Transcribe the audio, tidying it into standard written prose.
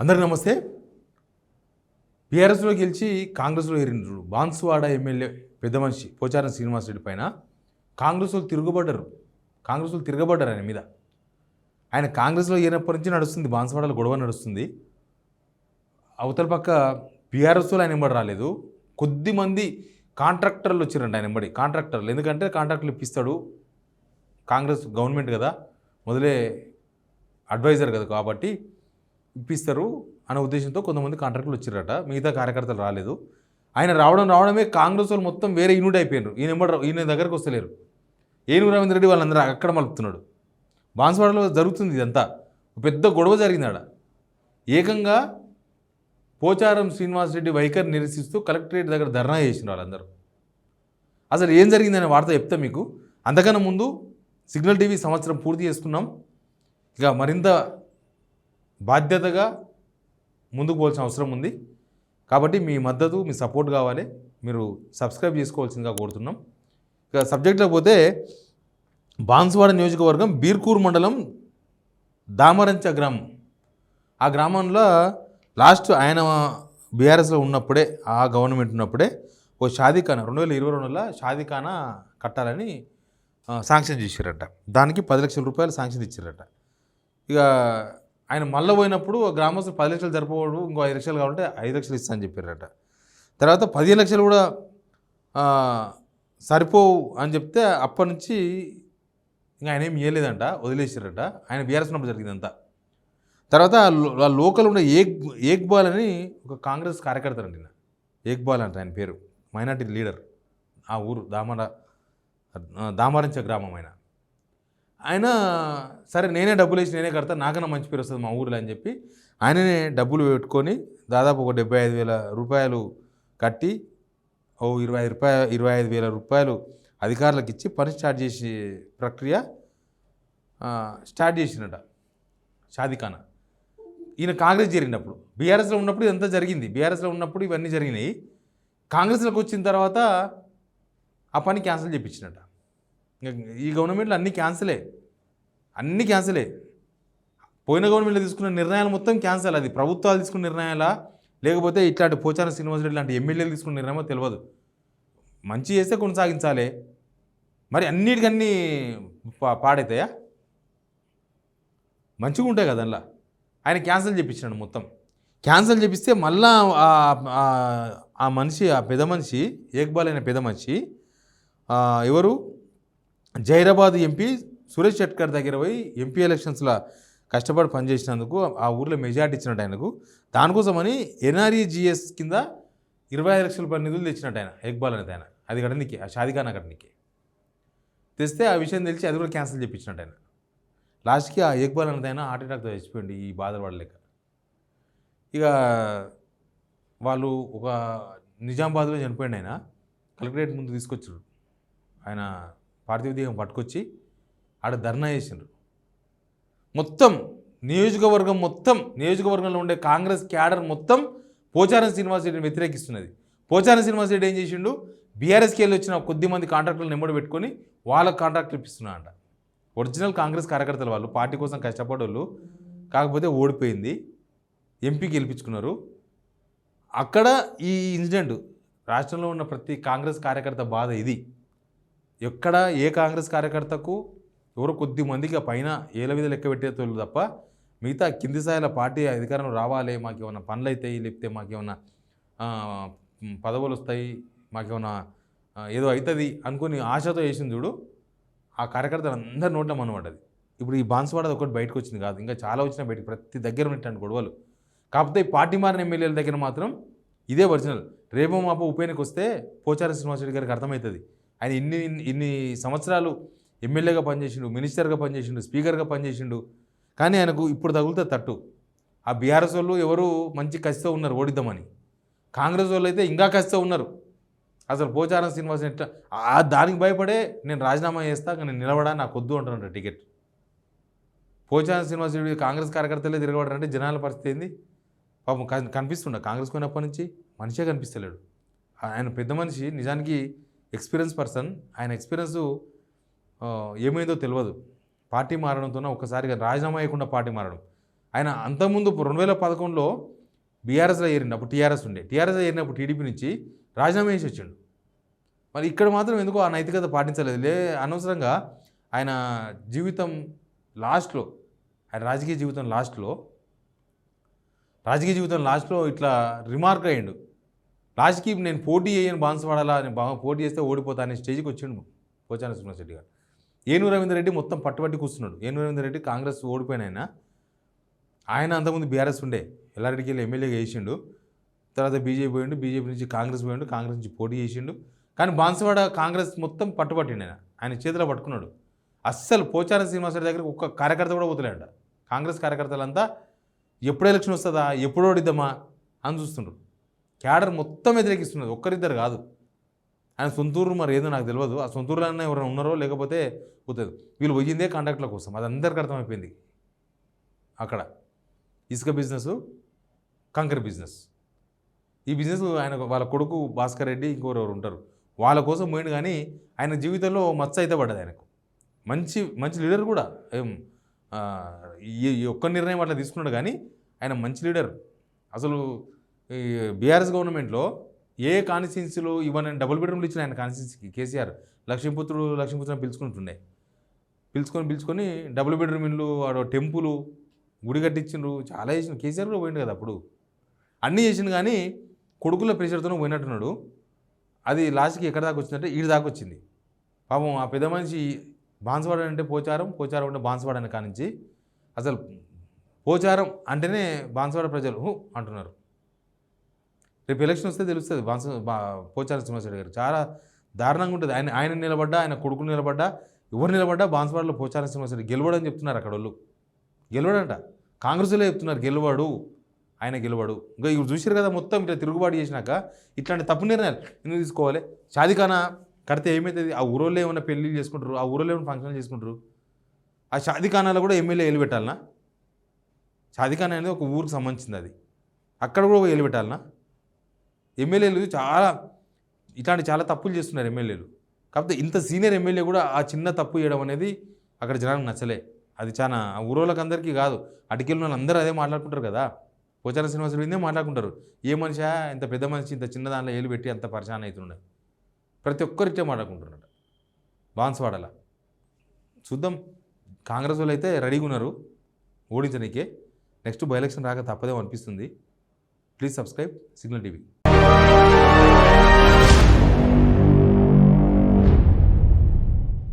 అందరికీ నమస్తే. బీఆర్ఎస్లో గెలిచి కాంగ్రెస్లో ఏరిండ్రు బాన్సువాడ ఎమ్మెల్యే పెద్ద మనిషి పోచారం శ్రీనివాసరెడ్డి పైన కాంగ్రెస్ వాళ్ళు తిరగబడ్డారు ఆయన మీద. ఆయన కాంగ్రెస్లో ఏరినప్పటి నుంచి నడుస్తుంది, బాన్సువాడలో గొడవ నడుస్తుంది. అవతల పక్క బీఆర్ఎస్లో ఆయన ఎంబడి రాలేదు. కొద్దిమంది కాంట్రాక్టర్లు వచ్చిరంట ఆయన ఎంబడి. కాంట్రాక్టర్లు ఎందుకంటే కాంట్రాక్టర్లు ఇప్పిస్తాడు, కాంగ్రెస్ గవర్నమెంట్ కదా, మొదలే అడ్వైజర్ కదా కాబట్టి ఇప్పిస్తారు అనే ఉద్దేశంతో కొంతమంది కాంట్రాక్టులు వచ్చిరట. మిగతా కార్యకర్తలు రాలేదు. ఆయన రావడమే కాంగ్రెస్ వాళ్ళు మొత్తం వేరే యూనిట్ అయిపోయినారు. ఈయన దగ్గరకు వస్తలేరు. ఏనుగు రవీంద్ర రెడ్డి వాళ్ళందరూ అక్కడ మలుపుతున్నాడు. బాన్సువాడలో జరుగుతుంది ఇదంతా. పెద్ద గొడవ జరిగింది ఆడ. ఏకంగా పోచారం శ్రీనివాసరెడ్డి వైఖరి నిరసిస్తూ కలెక్టరేట్ దగ్గర ధర్నా చేసిన వాళ్ళందరూ. అసలు ఏం జరిగిందనే వార్త చెప్తా మీకు. అంతకన్నా ముందు సిగ్నల్ టీవీ సంవత్సరం పూర్తి చేసుకున్నాం. ఇక మరింత బాధ్యతగా ముందుకు పోవాల్సిన అవసరం ఉంది. కాబట్టి మీ మద్దతు, మీ సపోర్ట్ కావాలి. మీరు సబ్స్క్రైబ్ చేసుకోవాల్సిందిగా కోరుతున్నాం. ఇక సబ్జెక్ట్లో పోతే బాన్సువాడ నియోజకవర్గం బీర్కూర్ మండలం దామరంచ గ్రామం. ఆ గ్రామంలో లాస్ట్ ఆయన బీఆర్ఎస్లో ఉన్నప్పుడే, ఆ గవర్నమెంట్ ఉన్నప్పుడే ఓ షాదీఖానా 2022లో షాదీఖానా కట్టాలని శాంక్షన్ చేశారట. దానికి 10 లక్షల రూపాయలు శాంక్షన్ ఇచ్చారట. ఇక ఆయన మళ్ళీ పోయినప్పుడు గ్రామస్తులు 10 లక్షలు జరపకూడదు, ఇంకో 5 లక్షలు కావాలంటే 5 లక్షలు ఇస్తా అని చెప్పారట. తర్వాత 15 లక్షలు కూడా సరిపోవు అని చెప్తే అప్పటి నుంచి ఇంకా ఆయన ఏం ఇవ్వలేదంట, వదిలేసారట. ఆయన బీఆర్ఎస్ ఉన్నప్పుడు జరిగిందంతా. తర్వాత లోకల్ ఉండే ఏక్బాల్ అని ఒక కాంగ్రెస్ కార్యకర్త అండి. ఏక్బాల్ అంటే ఆయన పేరు, మైనార్టీ లీడర్. ఆ ఊరు దామరంచ గ్రామం ఆయన సరే నేనే డబ్బులు వేసి నేనే కడతా, నాకన్నా మంచి పేరు వస్తుంది మా ఊరిలో అని చెప్పి ఆయననే డబ్బులు పెట్టుకొని దాదాపు ఒక 75,000 రూపాయలు కట్టి ఓ 25,000 రూపాయలు అధికారులకు ఇచ్చి పని స్టార్ట్ చేసే ప్రక్రియ స్టార్ట్ చేసినట షాదీఖానా. ఈయన కాంగ్రెస్ చేరినప్పుడు, బీఆర్ఎస్లో ఉన్నప్పుడు ఇదంతా జరిగింది. బీఆర్ఎస్లో ఉన్నప్పుడు ఇవన్నీ జరిగినాయి. కాంగ్రెస్లోకి వచ్చిన తర్వాత ఆ పని క్యాన్సిల్ చేయించినట. ఈ గవర్నమెంట్లో అన్నీ క్యాన్సిలే. పోయిన గవర్నమెంట్లో తీసుకున్న నిర్ణయాలు మొత్తం క్యాన్సిల్. అది ప్రభుత్వాలు తీసుకున్న నిర్ణయాలా లేకపోతే ఇట్లాంటి పోచారం శ్రీనివాసరెడ్డి లాంటి ఎమ్మెల్యేలు తీసుకున్న నిర్ణయమో తెలియదు. మంచి చేస్తే కొనసాగించాలి, మరి అన్నిటికన్నీ పాడైతాయా? మంచిగా ఉంటాయి కదా అందులో. ఆయన క్యాన్సిల్ చేయించినాడు మొత్తం. క్యాన్సిల్ చేపిస్తే మళ్ళా ఆ మనిషి, ఆ పెద్ద మనిషి, ఏక్బాల్ అయిన పెద్ద మనిషి ఎవరు, జైరాబాద్ ఎంపీ సురేష్ షెట్కర్ దగ్గర పోయి ఎంపీ ఎలక్షన్స్లో కష్టపడి పనిచేసినందుకు ఆ ఊర్లో మెజార్టీ ఇచ్చినట్టు ఆయనకు. దానికోసమని ఎన్ఆర్ఈజిఎస్ కింద 25 లక్షల రూపాయల నిధులు తెచ్చినట్టు ఆయన, ఏక్బాల్ అనేది ఆయన. అది కడనికి, ఆ షాదీఖానా కడనికి తెస్తే ఆ విషయం తెలిసి అది కూడా క్యాన్సిల్ చేయించినట్టు ఆయన. లాస్ట్కి ఆ ఏక్బాల్ అనేది ఆయన హార్ట్ అటాక్తో చచ్చిపోయింది ఈ బాధలు పడలేక. ఇక వాళ్ళు ఒక నిజామాబాద్లో చనిపోయింది ఆయన. కలెక్టరేట్ ముందు తీసుకొచ్చారు ఆయన, పార్థివ దేహం పట్టుకొచ్చి ఆడ ధర్నా చేసిండ్రు. మొత్తం నియోజకవర్గంలో ఉండే కాంగ్రెస్ క్యాడర్ మొత్తం పోచారం శ్రీనివాసరెడ్డిని వ్యతిరేకిస్తున్నది. పోచారం శ్రీనివాసరెడ్డి ఏం చేసిండు, బీఆర్ఎస్కి వెళ్ళి వచ్చిన కొద్దిమంది కాంట్రాక్టర్లు నెమ్మడి పెట్టుకొని వాళ్ళకి కాంట్రాక్ట్లు ఇప్పిస్తున్నారంట. ఒరిజినల్ కాంగ్రెస్ కార్యకర్తలు వాళ్ళు, పార్టీ కోసం కష్టపడేవాళ్ళు. కాకపోతే ఓడిపోయింది, ఎంపీ గెలిపించుకున్నారు. అక్కడ ఈ ఇన్సిడెంట్ రాష్ట్రంలో ఉన్న ప్రతి కాంగ్రెస్ కార్యకర్త బాధ ఇది. ఎక్కడ ఏ కాంగ్రెస్ కార్యకర్తకు ఎవరో కొద్ది మందికి పైన ఏల మీద లెక్క పెట్టేతోళ్ళు తప్ప మిగతా కింది స్థాయిల పార్టీ అధికారం రావాలి, మాకేమన్నా పనులు అవుతాయి, లేకపోతే మాకేమన్నా పదవులు వస్తాయి, మాకేమన్నా ఏదో అవుతుంది అనుకుని ఆశతో వేసింది చూడు, ఆ కార్యకర్తలు అందరి నోట్ల మనబడ్డది. ఇప్పుడు ఈ బాన్సువాడ ఒకటి బయటకు వచ్చింది కాదు, ఇంకా చాలా వచ్చినా బయటకు, ప్రతి దగ్గర ఉన్నట్టు గొడవలు. కాకపోతే ఈ పార్టీ మారిన ఎమ్మెల్యేల దగ్గర మాత్రం ఇదే ఒరిజినల్. రేపో మాపో ఉప ఎన్నిక వస్తే పోచారం శ్రీనివాసరెడ్డి గారికి అర్థమవుతుంది. ఆయన ఇన్ని సంవత్సరాలు ఎమ్మెల్యేగా పనిచేసిండు, మినిస్టర్గా పనిచేసిండు, స్పీకర్గా పనిచేసిండు. కానీ ఆయనకు ఇప్పుడు తగులుతుంది తట్టు. ఆ బీఆర్ఎస్ వాళ్ళు ఎవరు మంచి కసితో ఉన్నారు ఓడిద్దామని, కాంగ్రెస్ వాళ్ళు అయితే ఇంకా కసితో ఉన్నారు. అసలు పోచారం శ్రీనివాస్ ఎట్లా దానికి భయపడే నేను రాజీనామా చేస్తా, నేను నిలబడా, నాకు వద్దు అంటున్నాడు టికెట్. పోచారం శ్రీనివాసరెడ్డి కాంగ్రెస్ కార్యకర్తలే తిరగబడారంటే జనాల పరిస్థితి ఏంది? పాపం కనిపిస్తుండ కాంగ్రెస్ పోయినప్పటి నుంచి మనిషే కనిపిస్తలేడు. ఆయన పెద్ద మనిషి, నిజానికి ఎక్స్పీరియన్స్ పర్సన్. ఆయన ఎక్స్పీరియన్స్ ఏమైందో తెలియదు. పార్టీ మారడంతోనే ఒక్కసారిగా రాజీనామా చేయకుండా పార్టీ మారడం. ఆయన అంతకుముందు 2011లో బీఆర్ఎస్లో ఏరిండు, అప్పుడు టీఆర్ఎస్ ఉండే, టీఆర్ఎస్లో ఏరినప్పుడు టీడీపీ నుంచి రాజీనామా చేసి వచ్చిండు. మరి ఇక్కడ మాత్రం ఎందుకో ఆ నైతికత పాటించలేదు. అనవసరంగా ఆయన జీవితం లాస్ట్లో, ఆయన రాజకీయ జీవితం లాస్ట్లో ఇట్లా రిమార్క్ అయ్యిండు. లాస్ట్కి నేను పోటీ చేయను బాన్సువాడలా, నేను పోటీ చేస్తే ఓడిపోతా అనే స్టేజ్కి వచ్చిండు పోచారం శ్రీనివాస్ రెడ్డి గారు. ఏనూరు రవీందర్ రెడ్డి మొత్తం పట్టుబట్టి కూర్చున్నాడు. ఏనూరు రవీందర్ రెడ్డి కాంగ్రెస్ ఓడిపోయిన ఆయన అంతకుముందు బీఆర్ఎస్ ఉండే, ఎల్లారెడ్డికి వెళ్ళి ఎమ్మెల్యేగా వేసిండు. తర్వాత బీజేపీ పోయిండు, బీజేపీ నుంచి కాంగ్రెస్ పోయిండు, కాంగ్రెస్ నుంచి పోటీ చేసిండు. కానీ బాన్సువాడ కాంగ్రెస్ మొత్తం పట్టుబట్టిండు, ఆయన చేతిలో పట్టుకున్నాడు. అస్సలు పోచారం శ్రీనివాస్ రెడ్డి దగ్గర ఒక్క కార్యకర్త కూడా పోతలేంట. కాంగ్రెస్ కార్యకర్తలంతా ఎప్పుడు ఎలక్షన్ వస్తుందా, ఎప్పుడు ఓడిద్దామా అని చూస్తుండ్రు. క్యాడర్ మొత్తం వ్యతిరేకిస్తున్నది, ఒక్కరిద్దరు కాదు. ఆయన సొంతూరు మరి ఏదో నాకు తెలియదు, ఆ సొంతూరులోనే ఎవరైనా ఉన్నారో లేకపోతే పోతుంది. వీళ్ళు పోయిందే కాంట్రాక్ట్ల కోసం, అది అందరికీ అర్థమైపోయింది. అక్కడ ఇసుక బిజినెస్, కంకర బిజినెస్, ఈ బిజినెస్ ఆయన వాళ్ళ కొడుకు భాస్కర్ రెడ్డి ఇంకొకరు ఉంటారు, వాళ్ళ కోసం పోయిండు. కానీ ఆయన జీవితంలో మచ్చ అయితే పడ్డది ఆయనకు. మంచి లీడర్ కూడా, ఈ ఒక్క నిర్ణయం అట్లా తీసుకున్నాడు. కానీ ఆయన మంచి లీడర్. అసలు ఈ బీఆర్ఎస్ గవర్నమెంట్లో ఏ కాన్స్టిట్యున్సీలో ఇవన్నీ డబుల్ బెడ్రూమ్లు ఇచ్చిన ఆయన కాన్స్టిట్యున్సీకి కేసీఆర్ లక్ష్మీపుత్రుని పిలుచుకొని డబుల్ బెడ్రూమ్ ఇల్లు, టెంపుల్, గుడి కట్టించిండ్రు, చాలా చేసిండు. కేసీఆర్ కూడా పోయిండు కదా అప్పుడు, అన్నీ చేసిండు. కానీ కొడుకుల ప్రెషర్తోనే పోయినట్టున్నాడు. అది లాస్ట్కి ఎక్కడ దాకా వచ్చిందంటే ఈడి దాకా వచ్చింది. పాపం ఆ పెద్ద మనిషి బాన్సువాడ అంటే పోచారం అంటే బాన్సువాడ అని కానించి అసలు పోచారం అంటేనే బాన్సువాడ ప్రజలు అంటున్నారు. రేపు ఎలక్షన్ వస్తే తెలుస్తుంది పోచారం శ్రీనివాస్ రెడ్డి గారు చాలా దారుణంగా ఉంటుంది. ఆయన నిలబడ్డా, ఆయన కొడుకులు నిలబడ్డా, ఎవరు నిలబడ్డా బాన్సువాడలో పోచారం శ్రీనివాస్ రెడ్డి గెలవడని చెప్తున్నారు అక్కడ వాళ్ళు. గెలవడంట, కాంగ్రెస్లో చెప్తున్నారు గెలవాడు, ఆయన గెలవాడు. ఇంకా ఇవి చూసారు కదా, మొత్తం ఇట్లా తిరుగుబాటు చేసినాక ఇట్లాంటి తప్పు నిర్ణయాలు ఎందుకు తీసుకోవాలి? షాదీఖానా కడితే ఏమవుతుంది? ఆ ఊరోళ్ళు ఏమైనా పెళ్ళిళ్ళు చేసుకుంటారు, ఆ ఊరోళ్ళు ఏమైనా ఫంక్షన్లు చేసుకుంటారు. ఆ షాదీఖానాలో కూడా ఎమ్మెల్యే ఏలు పెట్టాలనా? షాదీఖానా అనేది ఒక ఊరికి సంబంధించింది, అది అక్కడ కూడా ఏలు పెట్టాలనా? ఎమ్మెల్యేలు చాలా తప్పులు చేస్తున్నారు ఎమ్మెల్యేలు. కాకపోతే ఇంత సీనియర్ ఎమ్మెల్యే కూడా ఆ చిన్న తప్పు చేయడం అనేది అక్కడ జనానికి నచ్చలే. అది చాలా ఊరోళ్ళకి అందరికీ కాదు, అటుకెళ్ళిన వాళ్ళు అందరూ అదే మాట్లాడుకుంటారు కదా. పోచారం శ్రీనివాస్ రెడ్డి మాట్లాడుకుంటారు, ఏ మనిషా ఇంత పెద్ద మనిషి ఇంత చిన్న దానిలో ఏలు పెట్టి అంత పరిశాన్ అవుతున్నాయి, ప్రతి ఒక్కరిచ్చే మాట్లాడుకుంటున్నాడు బాన్సువాడలా. చూద్దాం, కాంగ్రెస్ వాళ్ళు అయితే రెడీగా ఉన్నారు ఓడించడానికే. నెక్స్ట్ బై ఎలక్షన్ రాక తప్పదేమో అనిపిస్తుంది. Please subscribe signal TV.